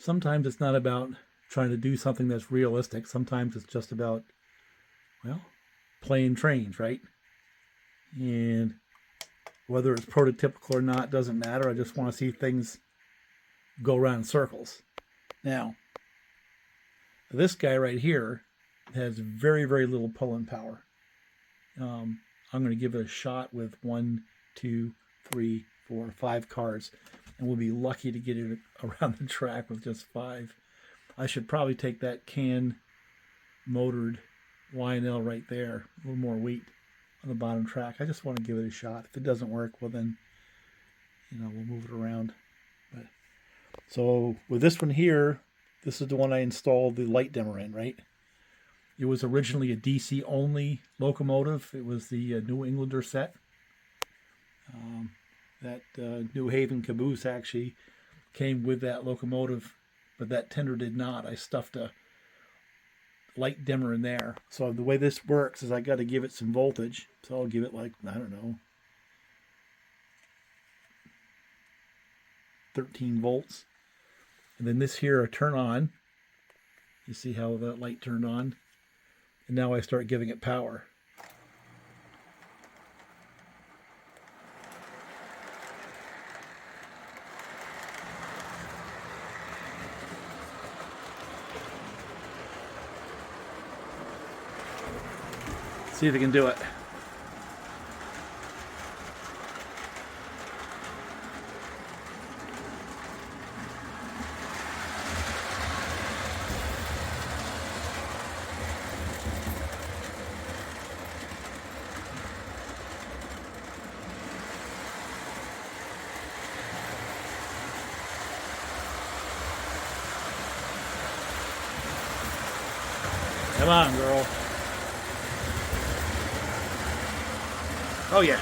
sometimes it's not about trying to do something that's realistic. Sometimes it's just about, well, playing trains, right? And whether it's prototypical or not doesn't matter. I just want to see things go around in circles. Now, this guy right here has very, very little pulling power. I'm going to give it a shot with 1, 2, 3, 4, 5 cars, and we'll be lucky to get it around the track with just 5. I should probably take that can motored Lionel right there, a little more weight on the bottom track. I just want to give it a shot. If it doesn't work, well then, we'll move it around. But so with this one here, this is the one I installed the light dimmer in, right? It was originally a DC only locomotive. It was the New Englander set. That New Haven caboose actually came with that locomotive, but that tender did not. I stuffed a light dimmer in there. So the way this works is I got to give it some voltage. So I'll give it like, I don't know, 13 volts. And then this here I turn on. You see how that light turned on? And now I start giving it power. See if I can do it. Come on, girl. Oh, yeah.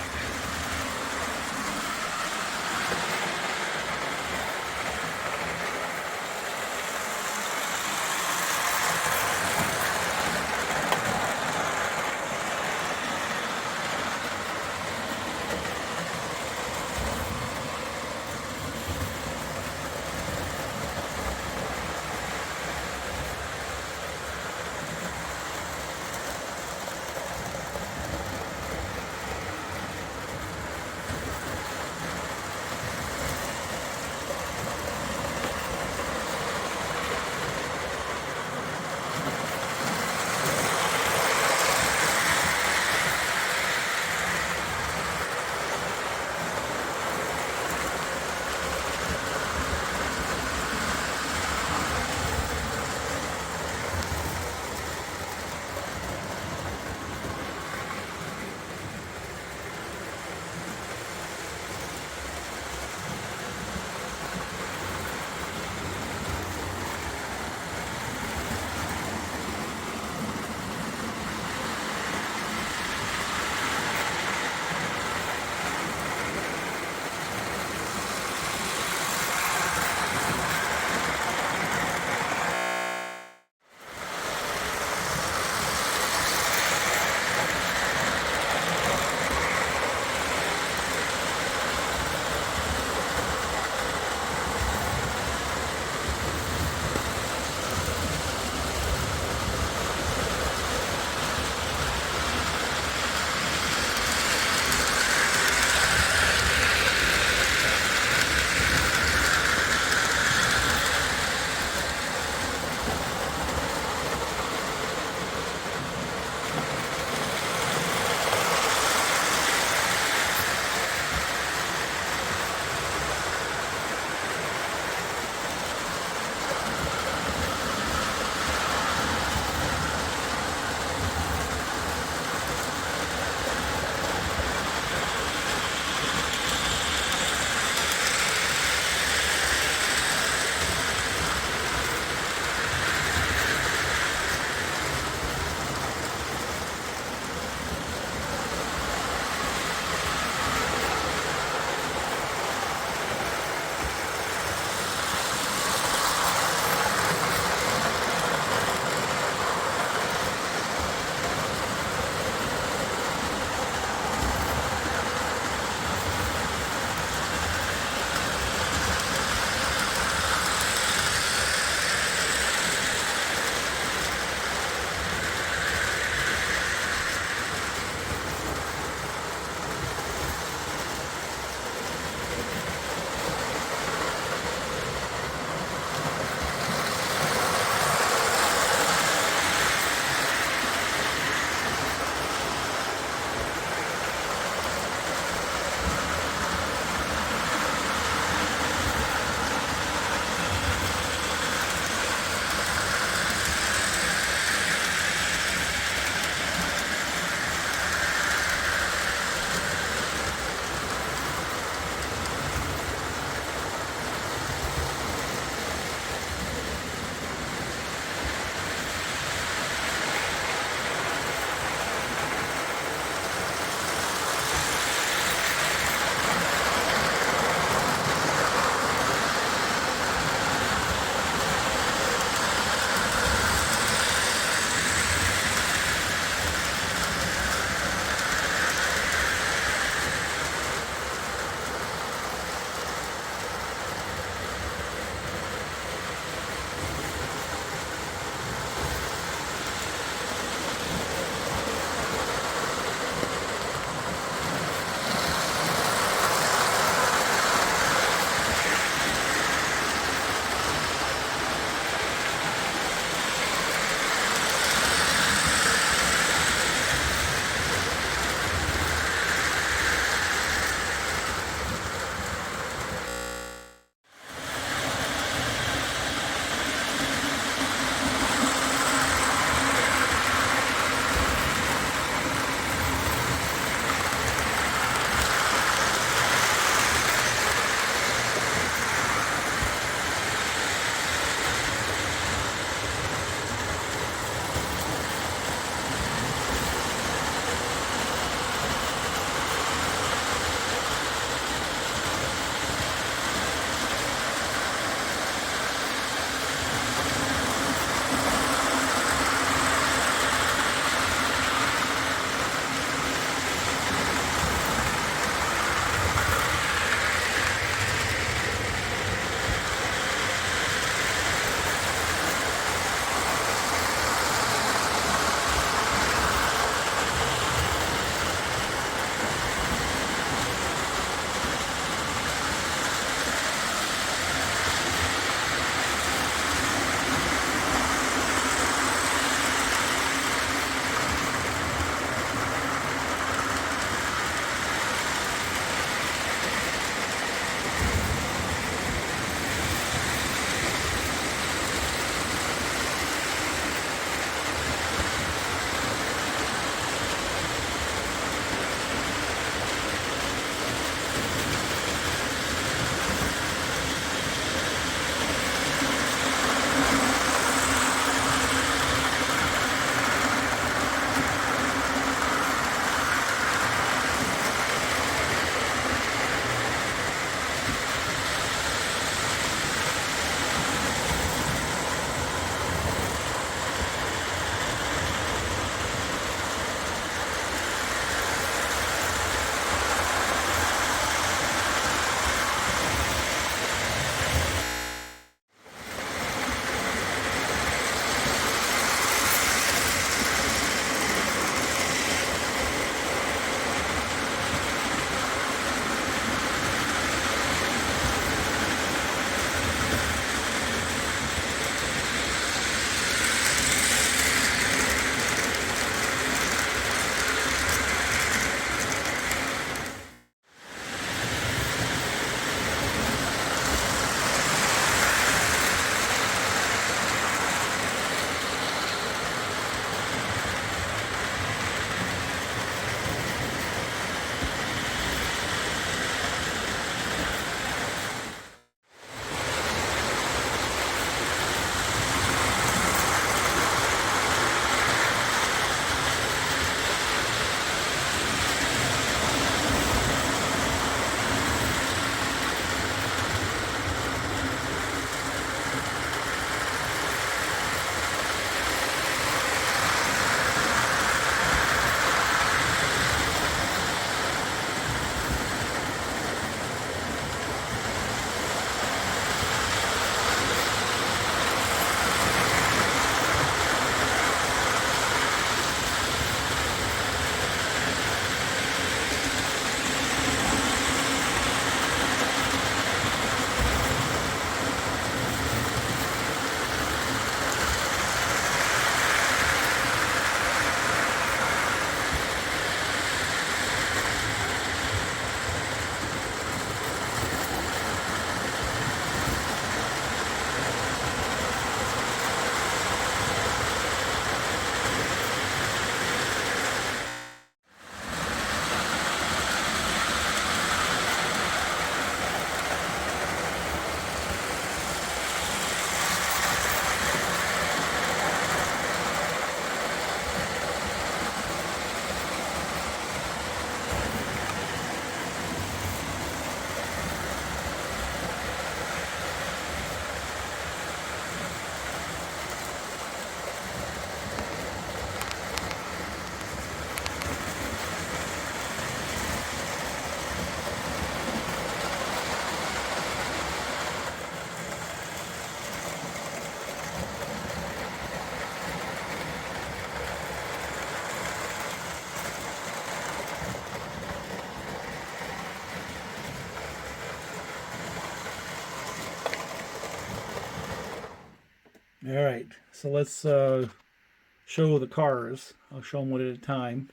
All right, so let's show the cars. I'll show them one at a time.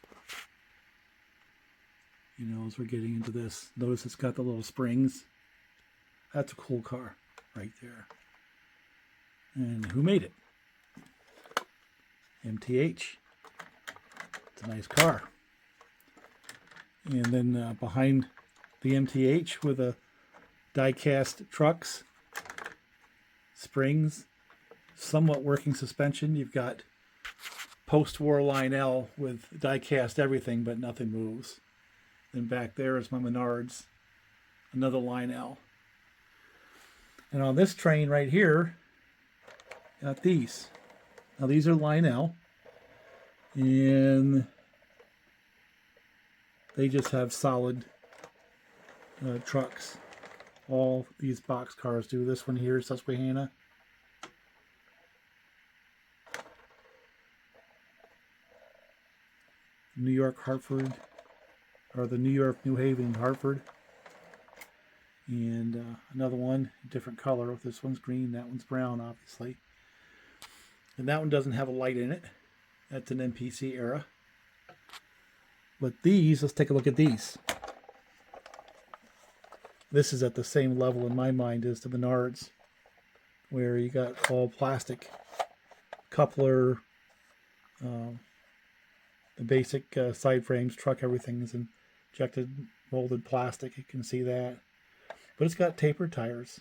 You know, as we're getting into this, notice it's got the little springs. That's a cool car right there. And who made it? MTH. It's a nice car. And then behind the MTH with the die-cast trucks, springs, somewhat working suspension. You've got post-war Lionel with die-cast everything, but nothing moves. Then back there is my Menards, another Lionel. And on this train right here, got these. Now these are Lionel, and they just have solid trucks. All these box cars do. This one here, Susquehanna. New York, Hartford, or the New York, New Haven, Hartford. And another one, different color. This one's green, that one's brown, obviously. And that one doesn't have a light in it. That's an NPC era. But these, let's take a look at these. This is at the same level in my mind as the Menards, where you got all plastic coupler, the basic side frames, truck, everything is injected molded plastic. You can see that. But it's got tapered tires.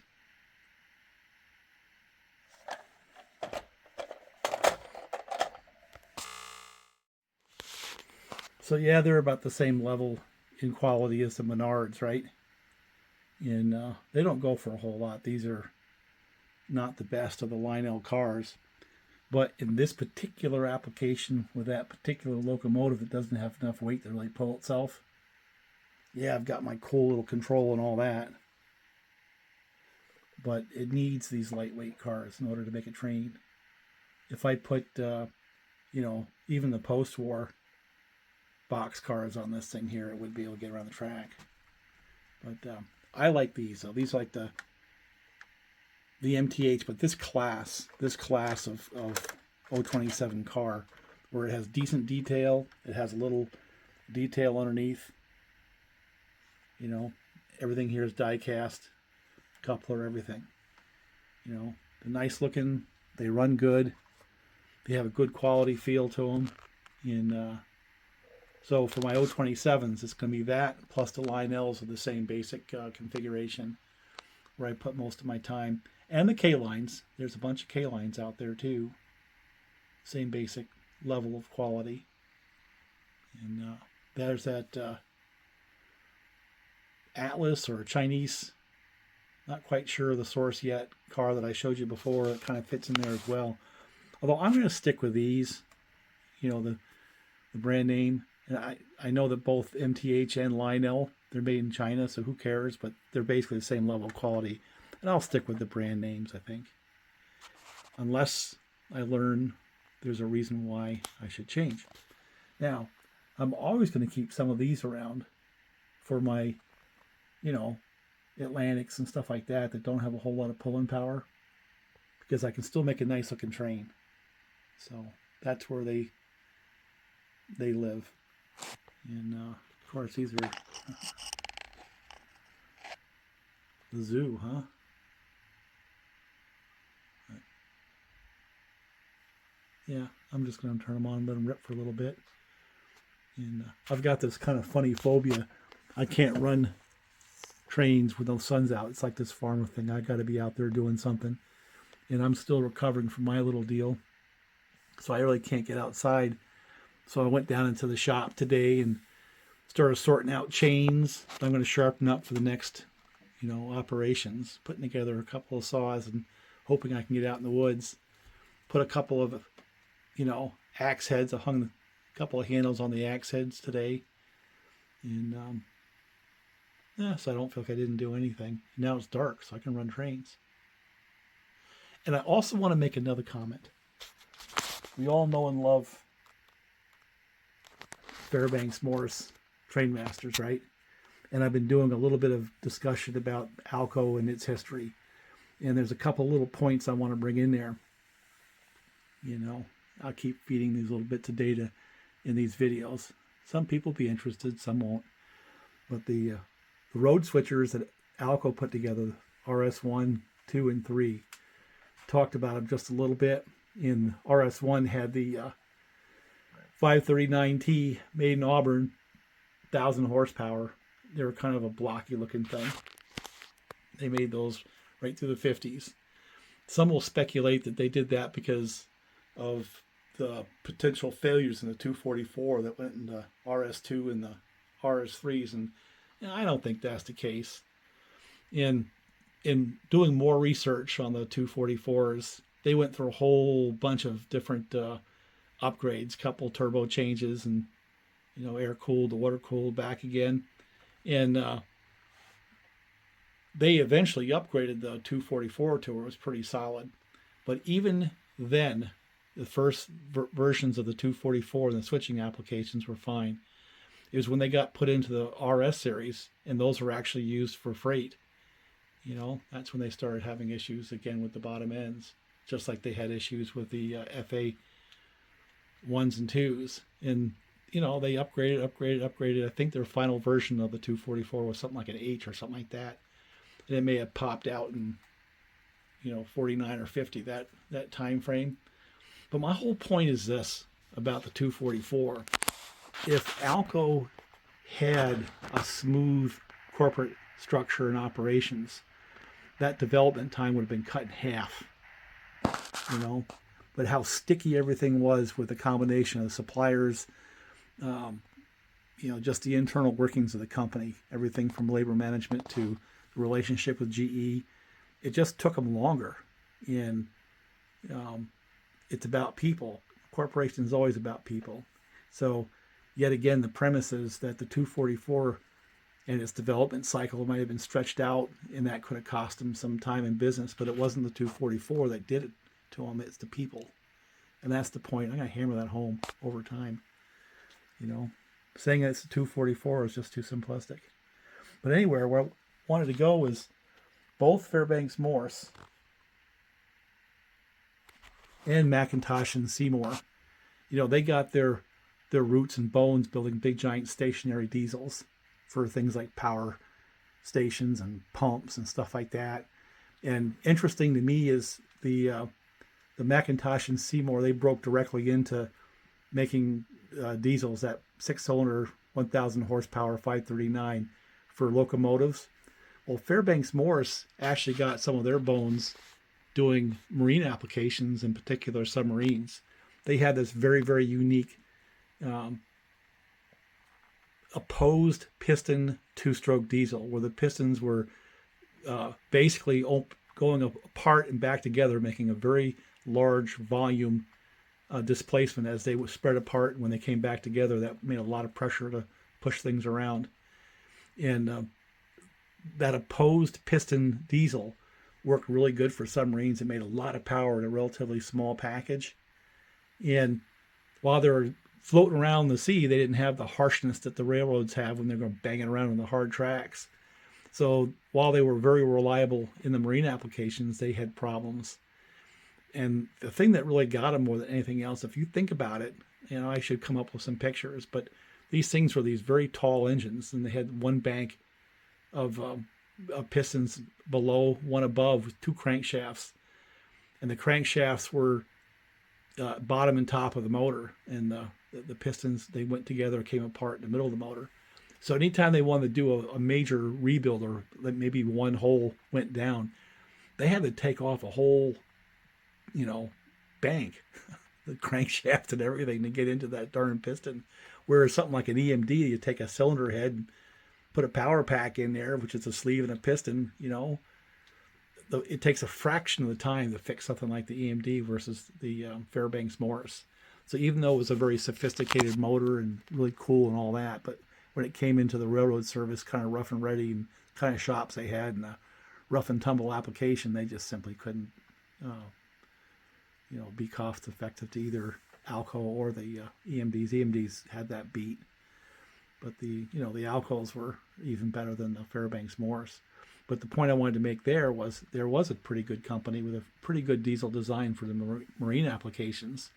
So yeah, they're about the same level in quality as the Menards, right? And they don't go for a whole lot. These are not the best of the Lionel cars. But in this particular application with that particular locomotive that doesn't have enough weight to really pull itself, yeah, I've got my cool little control and all that. But it needs these lightweight cars in order to make a train. If I put, you know, even the post-war box cars on this thing here, it would be able to get around the track. But I like these. So these are like the MTH, but this class of 027 car, where it has decent detail, it has a little detail underneath. You know, everything here is die cast, coupler, everything. You know, they're nice looking, they run good, they have a good quality feel to them. And so for my 027s, it's going to be that plus the Lionels with the same basic configuration, where I put most of my time. And the K-lines. There's a bunch of K-lines out there too. Same basic level of quality. And there's that Atlas or Chinese, not quite sure of the source yet, car that I showed you before that kind of fits in there as well. Although I'm going to stick with these, you know, the brand name. And I know that both MTH and Lionel, they're made in China, so who cares? But they're basically the same level of quality. And I'll stick with the brand names, I think. Unless I learn there's a reason why I should change. Now, I'm always going to keep some of these around for my, you know, Atlantics and stuff like that don't have a whole lot of pulling power, because I can still make a nice looking train. So that's where they live. And of course, these are the zoo, huh? Yeah, I'm just going to turn them on and let them rip for a little bit. And I've got this kind of funny phobia. I can't run trains with the sun's out. It's like this farmer thing. I got to be out there doing something. And I'm still recovering from my little deal. So I really can't get outside. So I went down into the shop today and started sorting out chains I'm going to sharpen up for the next, you know, operations. Putting together a couple of saws and hoping I can get out in the woods. Put a couple of, you know, axe heads. I hung a couple of handles on the axe heads today. And, yeah, so I don't feel like I didn't do anything. Now it's dark, so I can run trains. And I also want to make another comment. We all know and love Fairbanks Morse Train Masters, right? And I've been doing a little bit of discussion about Alco and its history. And there's a couple little points I want to bring in there. You know, I'll keep feeding these little bits of data in these videos. Some people will be interested, some won't. But the road switchers that Alco put together, RS1, 2, and 3, talked about them just a little bit. In RS1 had the 539T made in Auburn, 1,000 horsepower. They were kind of a blocky looking thing. They made those right through the 50s. Some will speculate that they did that because of the potential failures in the 244 that went into RS2 and the RS3s, and I don't think that's the case. In doing more research on the 244s, they went through a whole bunch of different upgrades, couple turbo changes, and air cooled to water cooled back again, and they eventually upgraded the 244 to where it was pretty solid. But even then, the first versions of the 244 and the switching applications were fine. It was when they got put into the RS series, and those were actually used for freight. That's when they started having issues again with the bottom ends, just like they had issues with the FA 1s and 2s. And, they upgraded. I think their final version of the 244 was something like an H or something like that. And it may have popped out in, 49 or 50, that time frame. But my whole point is this about the 244. If Alco had a smooth corporate structure and operations, that development time would have been cut in half, But how sticky everything was with the combination of suppliers, just the internal workings of the company, everything from labor management to the relationship with GE, it just took them longer. And it's about people. Corporation is always about people. So yet again, the premise is that the 244 and its development cycle might have been stretched out, and that could have cost them some time in business, but it wasn't the 244 that did it to them, it's the people. And that's the point. I'm going to hammer that home over time. Saying that it's the 244 is just too simplistic. But anyway, where I wanted to go is both Fairbanks Morse and McIntosh and Seymour, they got their roots and bones building big giant stationary diesels for things like power stations and pumps and stuff like that. And interesting to me is the McIntosh and Seymour, they broke directly into making diesels, that 6-cylinder, 1,000 horsepower, 539 for locomotives. Well, Fairbanks Morse actually got some of their bones doing marine applications, in particular submarines. They had this very, very unique opposed piston two-stroke diesel, where the pistons were basically going apart and back together, making a very large volume displacement as they were spread apart. When they came back together, that made a lot of pressure to push things around. And that opposed piston diesel worked really good for submarines. It made a lot of power in a relatively small package. And while they were floating around the sea, they didn't have the harshness that the railroads have when they're going banging around on the hard tracks. So while they were very reliable in the marine applications, they had problems. And the thing that really got them more than anything else, if you think about it, I should come up with some pictures, but these things were these very tall engines, and they had one bank of pistons below, one above, with two crankshafts. And the crankshafts were bottom and top of the motor, and the pistons, they went together, came apart in the middle of the motor. So anytime they wanted to do a major rebuild, or maybe one hole went down, they had to take off a whole bank, the crankshaft and everything, to get into that darn piston. Whereas something like an EMD, you take a cylinder head and put a power pack in there, which is a sleeve and a piston, it takes a fraction of the time to fix something like the EMD versus the Fairbanks Morse. So even though it was a very sophisticated motor and really cool and all that, but when it came into the railroad service, kind of rough and ready, and kind of shops they had, and the rough and tumble application, they just simply couldn't be cost effective to either Alco or the EMDs. EMDs had that beat, but the Alcos were even better than the Fairbanks Morse. But the point I wanted to make there was a pretty good company with a pretty good diesel design for the marine applications,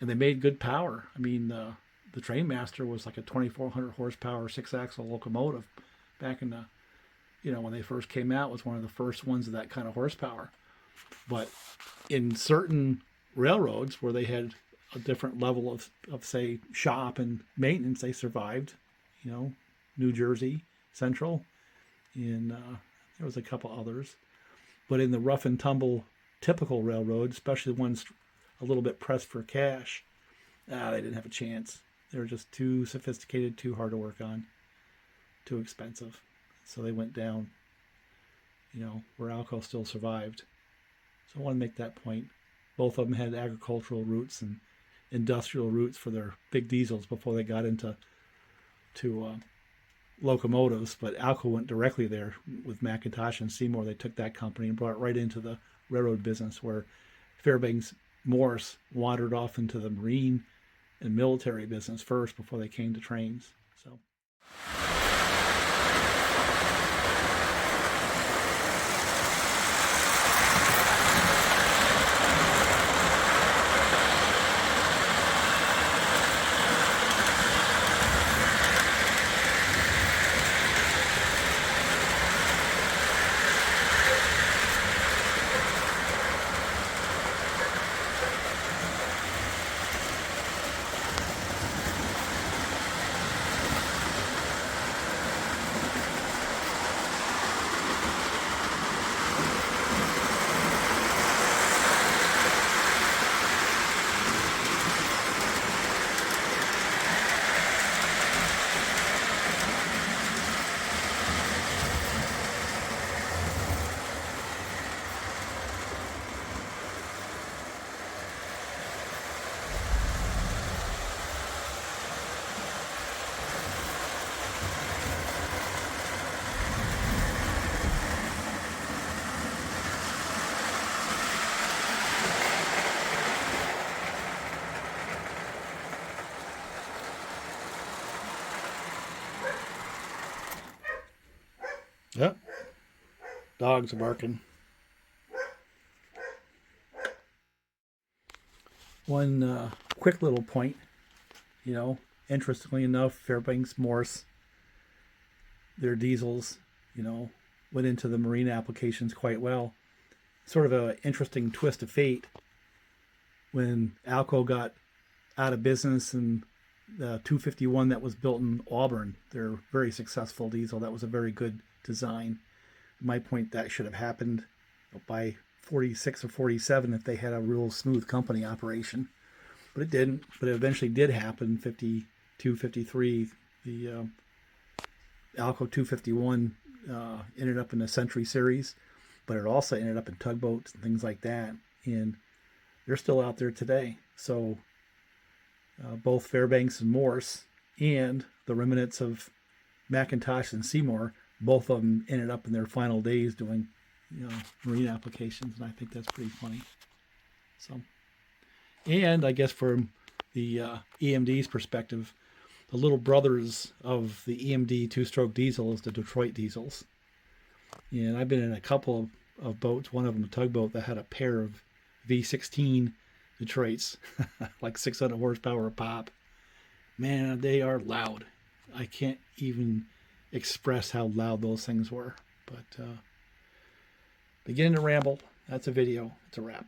and they made good power. I mean, the Trainmaster was like a 2,400 horsepower 6-axle locomotive back in the, when they first came out. It was one of the first ones of that kind of horsepower. But in certain railroads where they had a different level of say, shop and maintenance, they survived. New Jersey Central, and there was a couple others. But in the rough and tumble typical railroad, especially ones a little bit pressed for cash, they didn't have a chance. They were just too sophisticated, too hard to work on, too expensive. So they went down, where Alco still survived. So I want to make that point. Both of them had agricultural roots and industrial roots for their big diesels before they got into locomotives. But Alco went directly there with McIntosh and Seymour. They took that company and brought it right into the railroad business, where Fairbanks Morse wandered off into the marine and military business first before they came to trains. So. Yep. Dogs are barking. One quick little point, interestingly enough, Fairbanks Morse, their diesels, went into the marine applications quite well. Sort of an interesting twist of fate when Alco got out of business, and the 251 that was built in Auburn, their very successful diesel, that was a very good design. My point, that should have happened by 46 or 47 if they had a real smooth company operation, but it didn't. But it eventually did happen. 52, 53, the Alco 251 ended up in the Century Series, but it also ended up in tugboats and things like that, and they're still out there today. So both Fairbanks and Morse and the remnants of McIntosh and Seymour, both of them ended up in their final days doing marine applications, and I think that's pretty funny. So, and I guess from the EMD's perspective, the little brothers of the EMD two-stroke diesel is the Detroit diesels. And I've been in a couple of boats, one of them a tugboat that had a pair of V16 Detroits, like 600 horsepower a pop. Man, they are loud. I can't even express how loud those things were. But beginning to ramble. That's a video. It's a wrap.